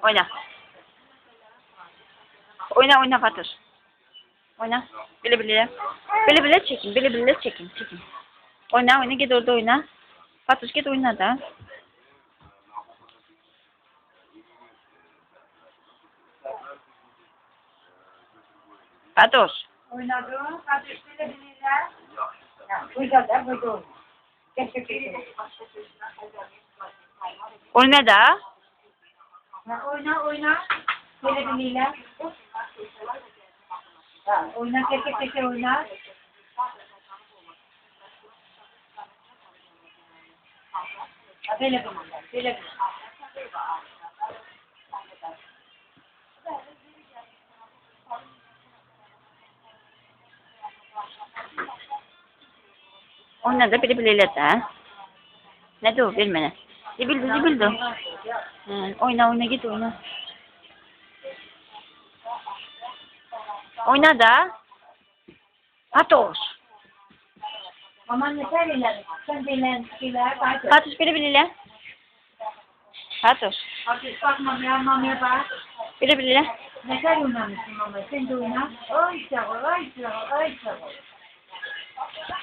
Oyna. Oyna Fatır. Oyna. Bile. Bile çekin. Bile çekin. Oyna git orada oyna. Fatır git oyna da. Fatır. Oynadı. Hadi bile. Burada oyna. Oyna da. Oyna. Bile. Oyna keke oyna. Bile. Oyna da bile de. Ne de o bilmene. Zibildi. Oyna git oyna. Oyna da. Fatır. Aman yeter ileri. Sen bilen. Fatır bile. Fatır. Hadi bak mamaya bak. Bile. Ne kadar oynamışsın mama? Sen de oyna. Ay çabuk.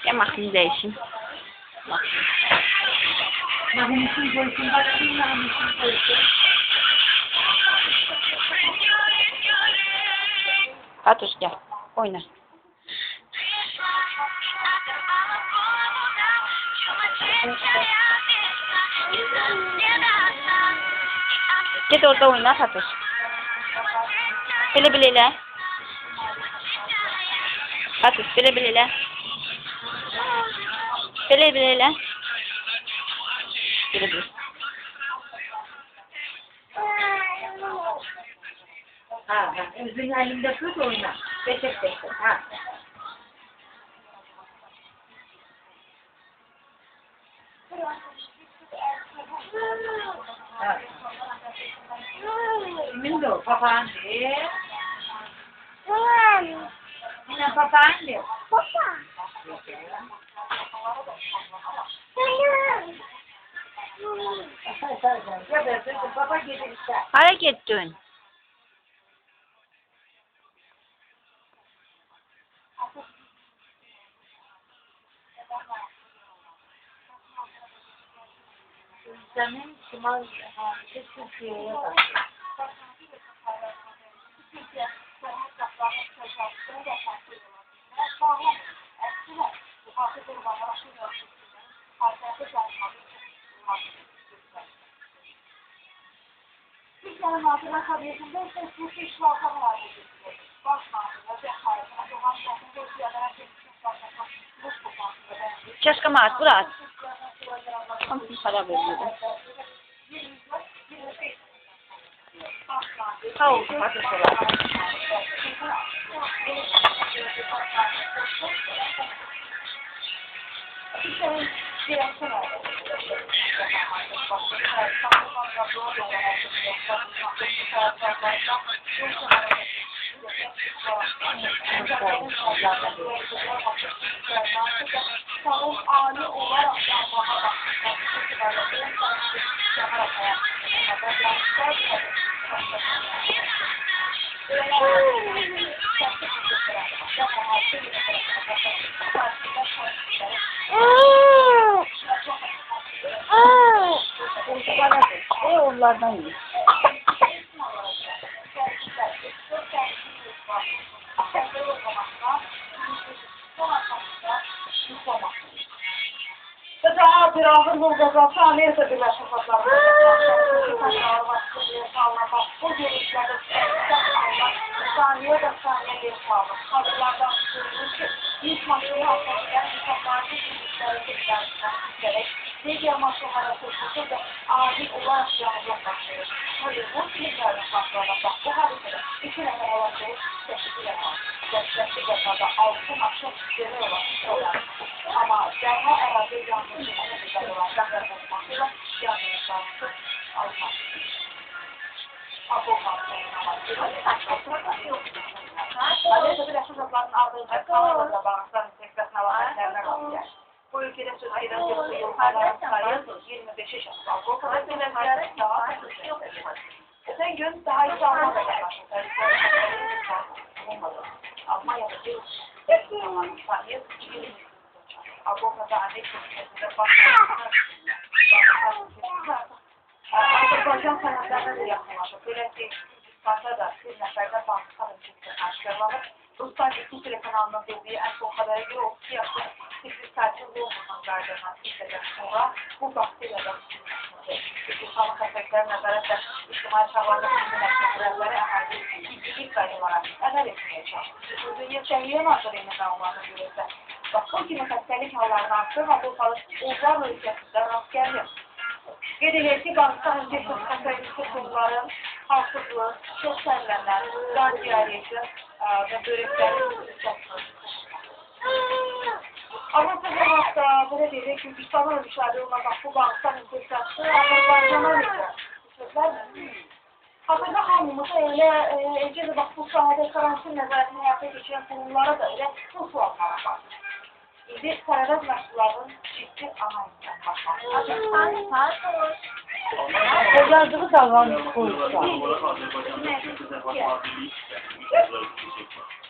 Ya maksim değişim. Bakın için koysun. Bakın için koysun. Fatır gel. Oyna. Git orada oyna Fatır. Bile. Fatır bile. Bile. Ha, özün elinde tut oyna. Beşik. Ha. Kimin de o? Papağan diye. Yine papağan diyor. Baba gelir işte. Hareket dön. Ülkenin Şimal Türkiye'ye bak. Ciężko masz, brat. On mi para wyjdzie. Chodź, patrzę sobie. Onlardan iyi. Firağın bulgazası Amerika Birleşik Krallığı. Bu görüşlerde saniye bir sağlık. Kadınlardan sürülür ki ilk maçları haftalıkken insanlarda görüşlere tekrar gerek. Medya maçları sürülür de adil olarak yanılmak başlıyor. Tabii bu filmlerden başlarına bu harikada 2 nefer alacağız teşekkür yapar. Destekli yapmada 6 maçı görüyor olan. Ama derhal herhalde yanlış şekilde olan yaklaşmasıyla yanlış şansı almak. Amerika Birleşik Krallıkları'nın ardından Kanada'da bağımsızların tekrar havalarına kalıyor. Bu ülkede söz edilen yıllardan sayı 25 yaşında. Bu kadar bir Geçen gün daha hiç Almanya'da başladı. Almanya'da bir İspanya, Avrupa'da anne köşesinde başladı. Azərbaycan sənədlərinə də yaxınlaşıb. Belə ki, Gürcistan'da da bir nəfərdə bankların çəkisi aşkarlanıb. Ruslar İkin telekanalının dediği en son habere göre 32 yaşlı Tiflis Selçuk Lomur'un gardından izleden sonra bu bakteriyadan Gürcistan'ın kasvetleri nəzarətlə İctimai Sağlamlıq Milli Məktəblərləri əhalisi ciddilik qaydalara əməl etməyə çalışır. Dünya Səhiyyə Nazirliyinin qanunlarına görə isə bu kimi xəstəlik hallarını artır, Avrupalı Uğurlar ölkəsində rast gəlir. Qeyd edir ki, Bağıstan infeksiyon xəstəlikli qurumların halsızlıq, çox sərlənlər, qan diyariyeti və börəklərin çoxdur. Avrupa bu hafta belə deyir ki, Gürcistan'ın ölmüşləri olmadan bu Bağıstan infeksiyası Azərbaycana verir. Hazırda hamımızda elə bax bu sahədə karantin nəzarətini həyata keçirən qurumlara da elə bu suallara baxır. İndi sərəvəz məhsullarının ciddi analizdən baxmaq. Yazdığı davranış koysa.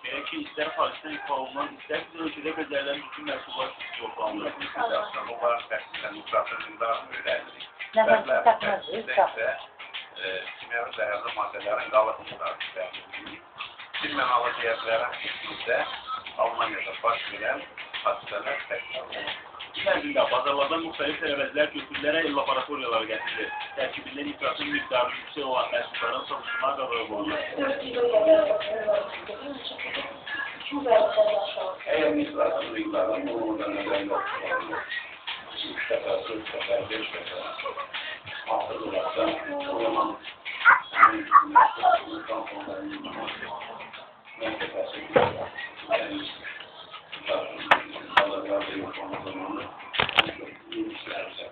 Belə ki, istər xaricdən ifa olunan, istər bizim ölkədə bezərlən bütün məhsullar yoxlanılır. Onların təhsildən, müqraflarında öyrənirik. Nəfəs təqmədir. Kimyəvi zəhərli maddələrin qalıqlıqları təqmədir. Bir mənalı cihazlərin üstündə Almanya'da baş verən hadisələr təkrar olunur. İlərində bazarlardan müxtəlif sərvəzlər götürülərək laboratoriyalara gətirilir. Tərkibində nitratın miqdarı yüksək olan məhsulların satışına qadağan olunur. Eğer nitratın miqdarının olmadan nəzərdə tutulur, 3 dəfə, 4 dəfə, 5 dəfə artıq olarsa, o zaman insanlar da yok olma zamanı çok iyi işlerse